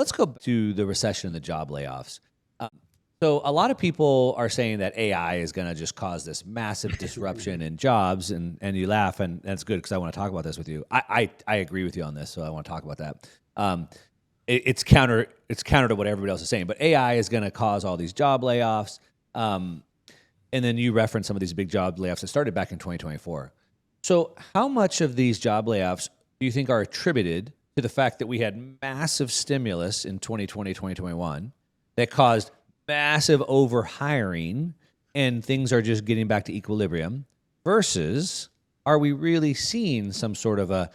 let's go to the recession and the job layoffs. So a lot of people are saying that AI is going to just cause this massive disruption in jobs, and you laugh, and that's good because I want to talk about this with you. I agree with you on this, so I want to talk about that. It's counter to what everybody else is saying, but AI is going to cause all these job layoffs. And then you referenced some of these big job layoffs that started back in 2024. So how much of these job layoffs do you think are attributed to the fact that we had massive stimulus in 2020, 2021 that caused massive overhiring and things are just getting back to equilibrium, versus are we really seeing some sort of a,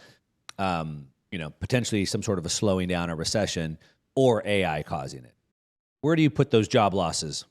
potentially some sort of a slowing down, a recession, or AI causing it? Where do you put those job losses?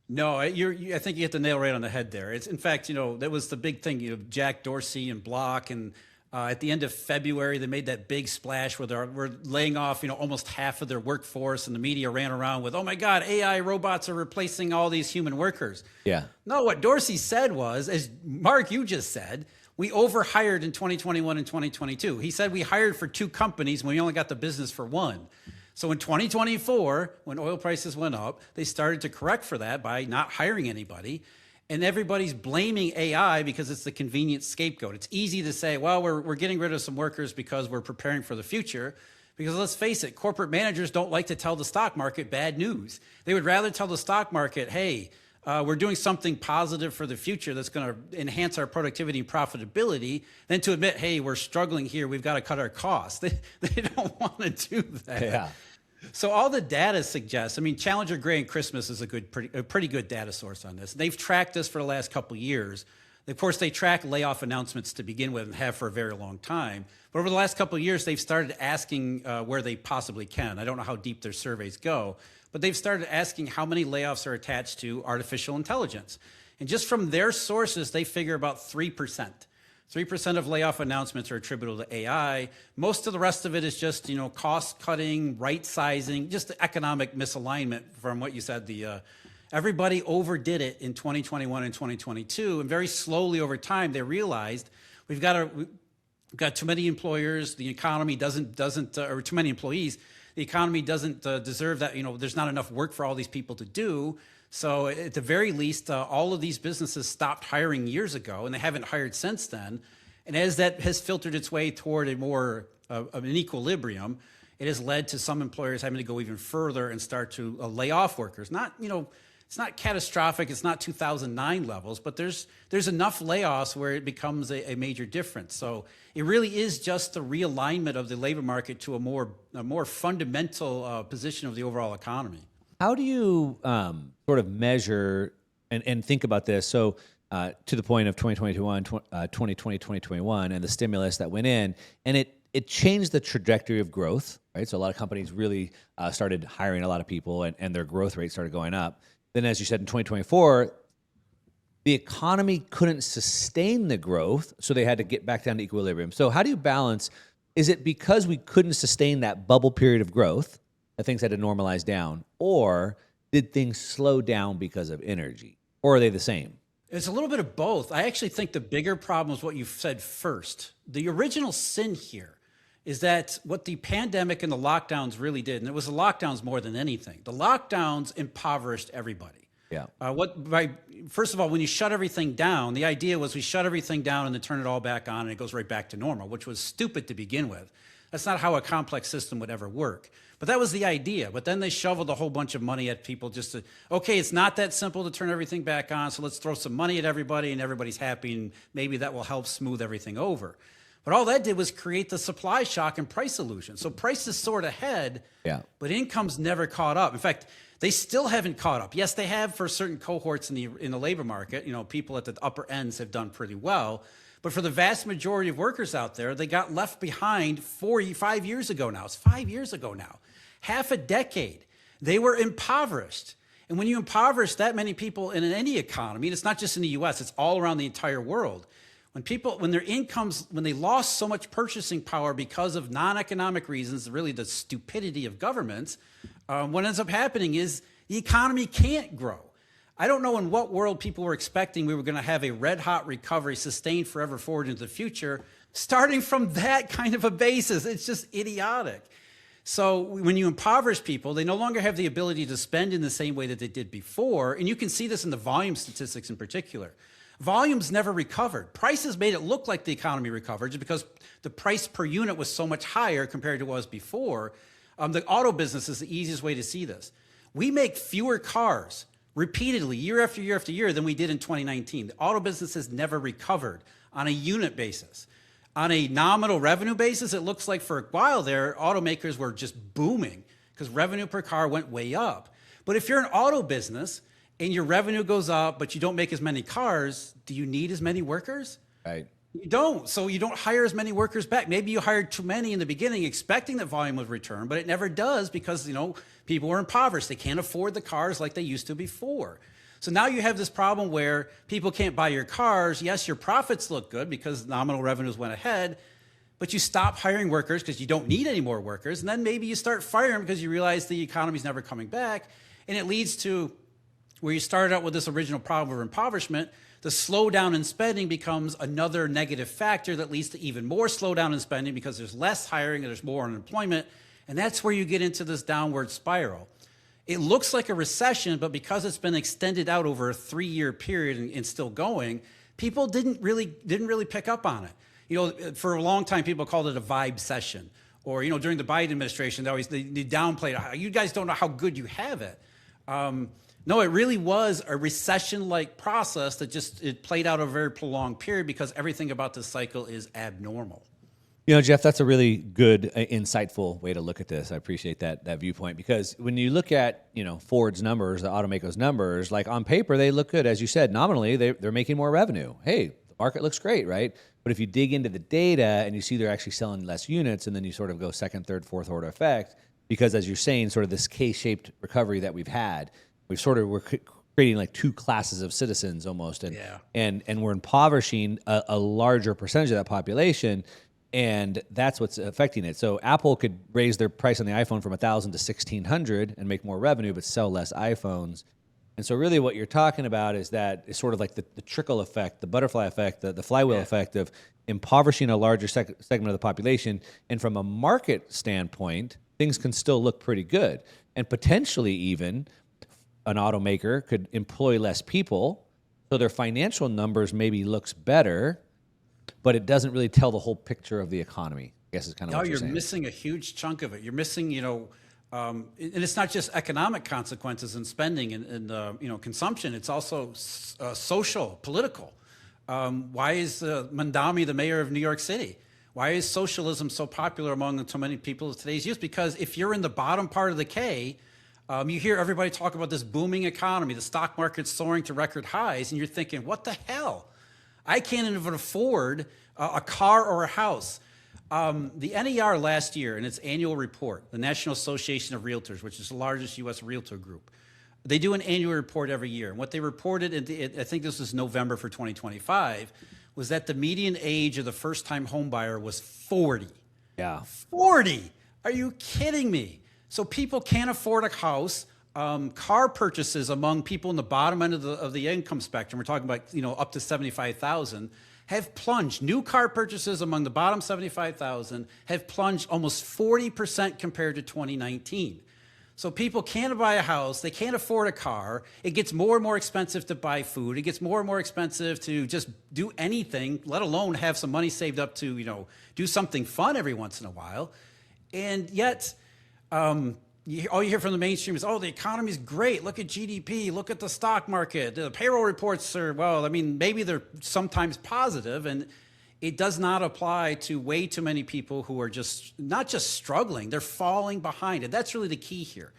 No, I think you hit the nail right on the head there. It's, in fact, that was the big thing. Jack Dorsey and Block, and at the end of February, they made that big splash where we're laying off, almost half of their workforce, and the media ran around with, "Oh my God, AI robots are replacing all these human workers." Yeah. No, what Dorsey said was, as Mark, you just said, we overhired in 2021 and 2022. He said we hired for 2 companies when we only got the business for 1. So in 2024, when oil prices went up, they started to correct for that by not hiring anybody. And everybody's blaming AI because it's the convenient scapegoat. It's easy to say, well, we're getting rid of some workers because we're preparing for the future. Because let's face it, corporate managers don't like to tell the stock market bad news. They would rather tell the stock market, hey, we're doing something positive for the future that's going to enhance our productivity and profitability, than to admit, hey, we're struggling here, we've got to cut our costs. They don't want to do that. Yeah. So all the data suggests, Challenger Gray and Christmas is a pretty good data source on this. They've tracked this for the last couple of years. Of course, they track layoff announcements to begin with and have for a very long time. But over the last couple of years, they've started asking where they possibly can. I don't know how deep their surveys go, but they've started asking how many layoffs are attached to artificial intelligence. And just from their sources, they figure about 3%. 3% of layoff announcements are attributable to AI. Most of the rest of it is just, cost cutting, right sizing, just the economic misalignment from what you said. Everybody overdid it in 2021 and 2022, and very slowly over time they realized we've got too many employers. The economy doesn't or too many employees. The economy doesn't deserve that. There's not enough work for all these people to do. So at the very least, all of these businesses stopped hiring years ago, and they haven't hired since then. And as that has filtered its way toward a more of an equilibrium, it has led to some employers having to go even further and start to lay off workers. It's not catastrophic. It's not 2009 levels, but there's enough layoffs where it becomes a major difference. So it really is just the realignment of the labor market to a more fundamental position of the overall economy. How do you sort of measure and think about this? So to the point of 2021, 2020, 2021, and the stimulus that went in, and it changed the trajectory of growth, right? So a lot of companies really started hiring a lot of people, and their growth rate started going up. Then, as you said, in 2024, the economy couldn't sustain the growth, so they had to get back down to equilibrium. So how do you balance? Is it because we couldn't sustain that bubble period of growth that things had to normalize down, or did things slow down because of energy, or are they the same? It's a little bit of both. I actually think the bigger problem is what you said first. The original sin here is that what the pandemic and the lockdowns really did, and it was the lockdowns more than anything, the lockdowns impoverished everybody. Yeah. First of all, when you shut everything down, the idea was we shut everything down and then turn it all back on and it goes right back to normal, which was stupid to begin with. That's not how a complex system would ever work. But that was the idea. But then they shoveled a whole bunch of money at people just to, okay, it's not that simple to turn everything back on, so let's throw some money at everybody and everybody's happy, and maybe that will help smooth everything over. But all that did was create the supply shock and price illusion. So prices soared ahead, but incomes never caught up. In fact, they still haven't caught up. Yes, they have for certain cohorts in the labor market. People at the upper ends have done pretty well. But for the vast majority of workers out there, they got left behind 5 years ago now. It's 5 years ago now. Half a decade. They were impoverished. And when you impoverish that many people in any economy, and it's not just in the US, it's all around the entire world. When their incomes, when they lost so much purchasing power because of non-economic reasons, really the stupidity of governments, what ends up happening is the economy can't grow. I don't know in what world people were expecting we were going to have a red-hot recovery sustained forever forward into the future, starting from that kind of a basis. It's just idiotic. So when you impoverish people, they no longer have the ability to spend in the same way that they did before. And you can see this in the volume statistics in particular. Volumes never recovered. Prices made it look like the economy recovered just because the price per unit was so much higher compared to what was before. The auto business is the easiest way to see this. We make fewer cars repeatedly year after year after year than we did in 2019. The auto business has never recovered on a unit basis. On a nominal revenue basis, it looks like for a while there, automakers were just booming because revenue per car went way up. But if you're an auto business and your revenue goes up, but you don't make as many cars, do you need as many workers? Right. You don't. So you don't hire as many workers back. Maybe you hired too many in the beginning expecting that volume would return, but it never does because, people are impoverished. They can't afford the cars like they used to before. So now you have this problem where people can't buy your cars. Yes, your profits look good because nominal revenues went ahead, but you stop hiring workers because you don't need any more workers. And then maybe you start firing because you realize the economy's never coming back. And it leads to where you started out with this original problem of impoverishment. The slowdown in spending becomes another negative factor that leads to even more slowdown in spending because there's less hiring and there's more unemployment. And that's where you get into this downward spiral. It looks like a recession, but because it's been extended out over a 3-year period and still going, people didn't really pick up on it. For a long time, people called it a vibe session. Or, during the Biden administration, they downplayed it. You guys don't know how good you have it. No, it really was a recession-like process that it played out over a very prolonged period because everything about this cycle is abnormal. Jeff, that's a really good, insightful way to look at this. I appreciate that viewpoint because when you look at, Ford's numbers, the automakers' numbers, like on paper, they look good. As you said, nominally, they're making more revenue. Hey, the market looks great, right? But if you dig into the data and you see they're actually selling less units and then you sort of go second, third, fourth order effect, because as you're saying, sort of this K-shaped recovery that we're creating like two classes of citizens almost, and we're impoverishing a larger percentage of that population. And that's what's affecting it. So Apple could raise their price on the iPhone from $1,000 to $1,600 and make more revenue, but sell less iPhones. And so really what you're talking about is that it's sort of like the trickle effect, the butterfly effect, the flywheel effect of impoverishing a larger segment of the population. And from a market standpoint, things can still look pretty good. And potentially even an automaker could employ less people, so their financial numbers maybe looks better, but it doesn't really tell the whole picture of the economy, I guess is kind of what you're saying. You're missing a huge chunk of it. You're missing, and it's not just economic consequences in spending and consumption. It's also social, political. Why is Mandami the mayor of New York City? Why is socialism so popular among so many people of today's youth? Because if you're in the bottom part of the K, you hear everybody talk about this booming economy, the stock market's soaring to record highs, and you're thinking, what the hell? I can't even afford a car or a house. The NER last year, in its annual report, the National Association of Realtors, which is the largest U.S. realtor group, they do an annual report every year. And what they reported, I think this was November for 2025, was that the median age of the first-time home buyer was 40. Yeah. 40! Are you kidding me? So people can't afford a house. Car purchases among people in the bottom end of the income spectrum, we're talking about up to 75,000, have plunged. New car purchases among the bottom 75,000 have plunged almost 40% compared to 2019. So people can't buy a house, they can't afford a car. It gets more and more expensive to buy food. It gets more and more expensive to just do anything, let alone have some money saved up to do something fun every once in a while. And yet, all you hear from the mainstream is, the economy's great. Look at GDP. Look at the stock market. The payroll reports are, maybe they're sometimes positive, and it does not apply to way too many people who are not just struggling, they're falling behind. And that's really the key here.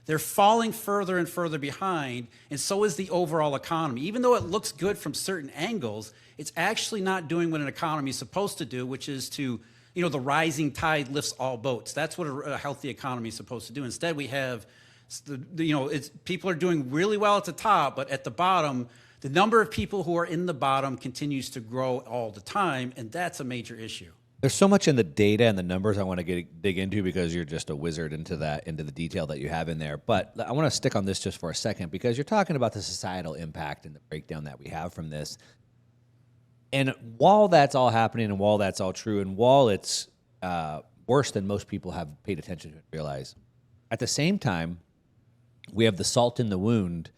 They're falling further and further behind, and so is the overall economy. Even though it looks good from certain angles, it's actually not doing what an economy is supposed to do, which is to the rising tide lifts all boats. That's what a healthy economy is supposed to do. Instead, we have, people are doing really well at the top, but at the bottom, the number of people who are in the bottom continues to grow all the time, and that's a major issue. There's so much in the data and the numbers I want to dig into because you're just a wizard into the detail that you have in there. But I want to stick on this just for a second because you're talking about the societal impact and the breakdown that we have from this. And while that's all happening and while that's all true and while it's worse than most people have paid attention to and realize. At the same time, we have the salt in the wound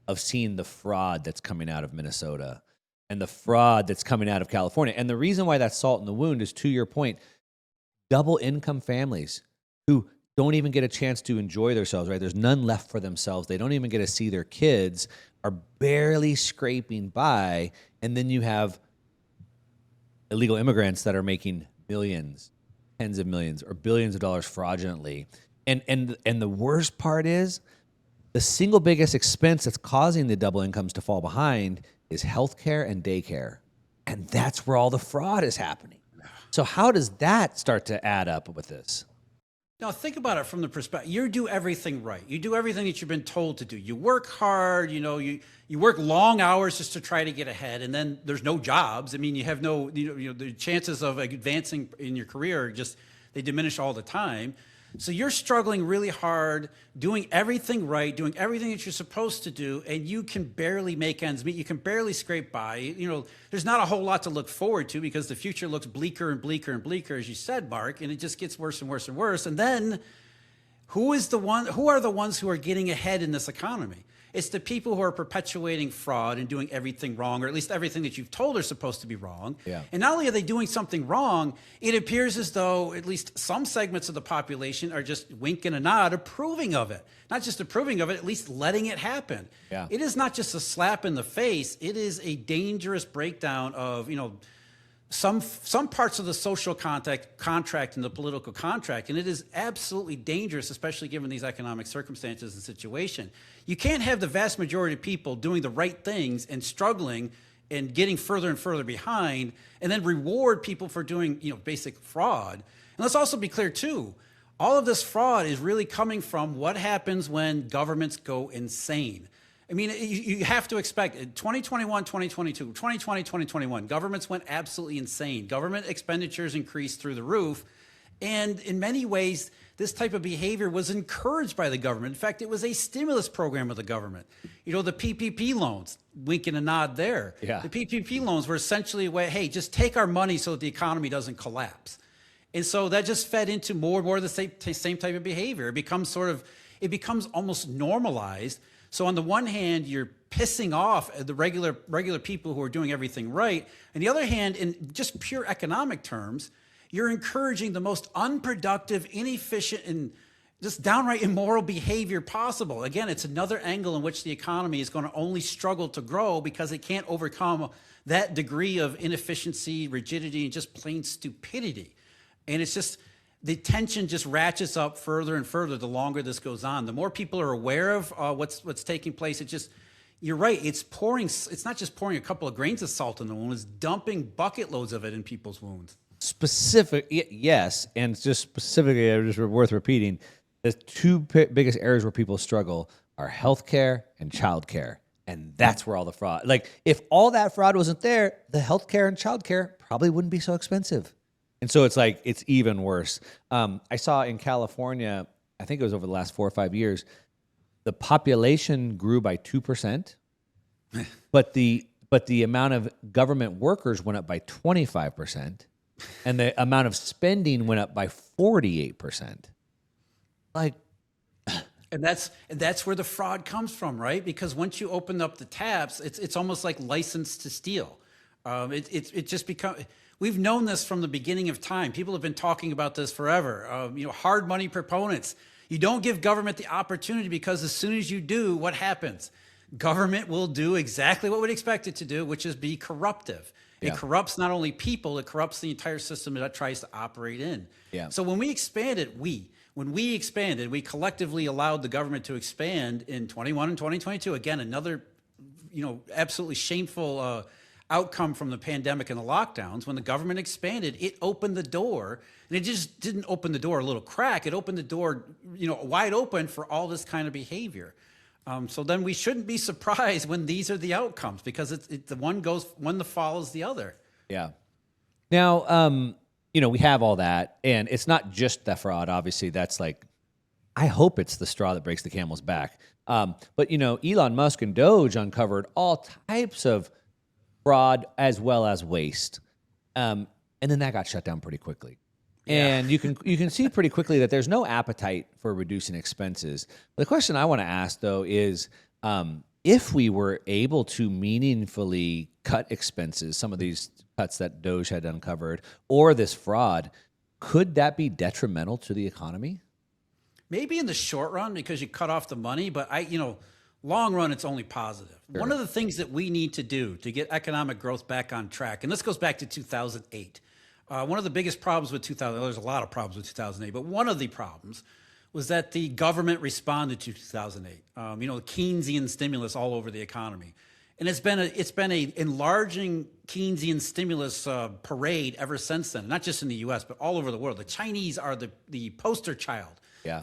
of seeing the fraud that's coming out of Minnesota and the fraud that's coming out of California. And the reason why that's salt in the wound is, to your point, double income families who don't even get a chance to enjoy themselves, right? There's none left for themselves. They don't even get to see their kids, are barely scraping by. And then you have illegal immigrants that are making millions, tens of millions, or billions of dollars fraudulently. And the worst part is, the single biggest expense that's causing the double incomes to fall behind is healthcare and daycare. And that's where all the fraud is happening. So how does that start to add up with this? Now, think about it from the perspective, you do everything right. You do everything that you've been told to do. You work hard, you work long hours just to try to get ahead, and then there's no jobs. I mean, you have no, the chances of advancing in your career they diminish all the time. So you're struggling really hard, doing everything right, doing everything that you're supposed to do, and you can barely make ends meet. You can barely scrape by. There's not a whole lot to look forward to because the future looks bleaker and bleaker and bleaker, as you said, Mark, and it just gets worse and worse and worse. And then who are the ones who are getting ahead in this economy? It's the people who are perpetuating fraud and doing everything wrong, or at least everything that you've told are supposed to be wrong. Yeah. And not only are they doing something wrong, it appears as though at least some segments of the population are just winking and nod, approving of it. Not just approving of it, at least letting it happen. Yeah. It is not just a slap in the face. It is a dangerous breakdown of, some parts of the social contract and the political contract, and it is absolutely dangerous, especially given these economic circumstances and situation. You can't have the vast majority of people doing the right things and struggling and getting further and further behind, and then reward people for doing basic fraud. And let's also be clear too, all of this fraud is really coming from what happens when governments go insane. I mean, you have to expect 2021, 2022, 2020, 2021, governments went absolutely insane. Government expenditures increased through the roof. And in many ways, this type of behavior was encouraged by the government. In fact, it was a stimulus program of the government. The PPP loans, wink and a nod there. Yeah. The PPP loans were essentially a way, hey, just take our money so that the economy doesn't collapse. And so that just fed into more and more of the same type of behavior. It becomes almost normalized. So on the one hand, you're pissing off the regular people who are doing everything right. On the other hand, in just pure economic terms, you're encouraging the most unproductive, inefficient, and just downright immoral behavior possible. Again, it's another angle in which the economy is going to only struggle to grow because it can't overcome that degree of inefficiency, rigidity, and just plain stupidity. And it's just, the tension just ratchets up further and further the longer this goes on. The more people are aware of what's taking place, you're right, it's not just pouring a couple of grains of salt in the wound, it's dumping bucket loads of it in people's wounds. Yes, and just specifically, just worth repeating, the two biggest areas where people struggle are healthcare and childcare. And that's where all the fraud, like if all that fraud wasn't there, the healthcare and childcare probably wouldn't be so expensive. And so it's even worse. I saw in California, I think it was over the last 4 or 5 years, the population grew by 2%, but the amount of government workers went up by 25%, and the amount of spending went up by 48%. Like, and that's where the fraud comes from, right? Because once you open up the taps, it's almost like license to steal. It just becomes. We've known this from the beginning of time. People have been talking about this forever. Hard money proponents. You don't give government the opportunity because as soon as you do, what happens? Government will do exactly what we'd expect it to do, which is be corruptive. Yeah. It corrupts not only people, it corrupts the entire system that it tries to operate in. Yeah. So when we expanded, we collectively allowed the government to expand in 21 and 2022. Again, another, absolutely shameful outcome from the pandemic and the lockdowns. When the government expanded, it opened the door, and it just didn't open the door a little crack. It opened the door, wide open for all this kind of behavior. So then we shouldn't be surprised when these are the outcomes, because the one follows the other. Yeah. Now, we have all that, and it's not just the fraud. Obviously, that's I hope it's the straw that breaks the camel's back. But Elon Musk and Doge uncovered all types of fraud as well as waste. And then that got shut down pretty quickly. Yeah. And you can see pretty quickly that there's no appetite for reducing expenses. The question I want to ask though is, if we were able to meaningfully cut expenses, some of these cuts that Doge had uncovered, or this fraud, could that be detrimental to the economy? Maybe in the short run because you cut off the money, but long run, it's only positive. One of the things that we need to do to get economic growth back on track, and this goes back to 2008. One of the biggest problems with 2000, there's a lot of problems with 2008, but one of the problems was that the government responded to 2008. Keynesian stimulus all over the economy. And it's been a enlarging Keynesian stimulus parade ever since then, not just in the US, but all over the world. The Chinese are the poster child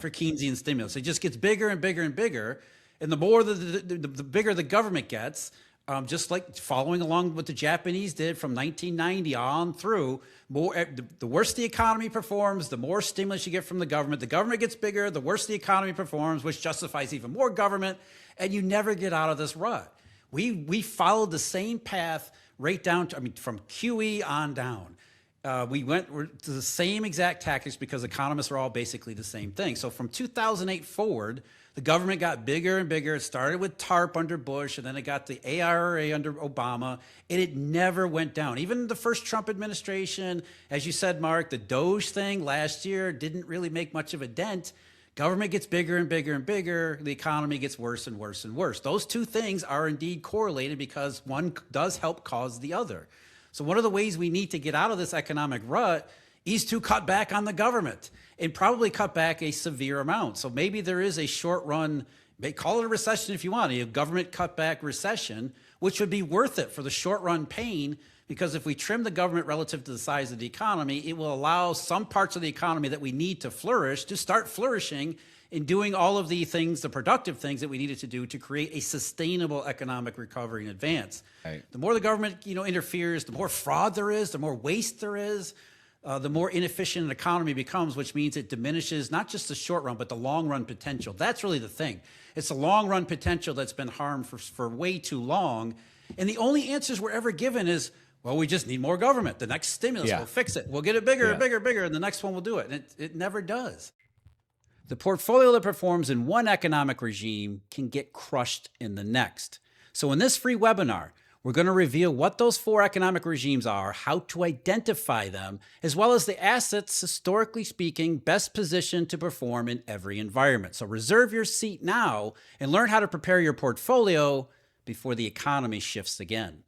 for Keynesian stimulus. It just gets bigger and bigger and bigger. And the more the bigger the government gets, just like following along what the Japanese did from 1990 on through, the worse the economy performs, the more stimulus you get from the government. The government gets bigger, the worse the economy performs, which justifies even more government, and you never get out of this rut. We followed the same path right down to, from QE on down. We went to the same exact tactics because economists are all basically the same thing. So from 2008 forward, the government got bigger and bigger. It started with TARP under Bush, and then it got the ARRA under Obama, and it never went down. Even the first Trump administration, as you said, Mark, the Doge thing last year didn't really make much of a dent. Government gets bigger and bigger and bigger. The economy gets worse and worse and worse. Those two things are indeed correlated because one does help cause the other. So one of the ways we need to get out of this economic rut is to cut back on the government and probably cut back a severe amount. So maybe there is a short run, call it a recession if you want, a government cutback recession, which would be worth it for the short run pain, because if we trim the government relative to the size of the economy, it will allow some parts of the economy that we need to flourish to start flourishing in doing all of the things, the productive things that we needed to do to create a sustainable economic recovery and advance. Right. The more the government interferes, the more fraud there is, the more waste there is, the more inefficient an economy becomes, which means it diminishes not just the short run, but the long run potential. That's really the thing. It's the long run potential that's been harmed for way too long. And the only answers we're ever given is, well, we just need more government. The next stimulus will fix it. We'll get it bigger and bigger and bigger, and the next one will do it. And it never does. The portfolio that performs in one economic regime can get crushed in the next. So in this free webinar, we're going to reveal what those 4 economic regimes are, how to identify them, as well as the assets, historically speaking, best positioned to perform in every environment. So reserve your seat now and learn how to prepare your portfolio before the economy shifts again.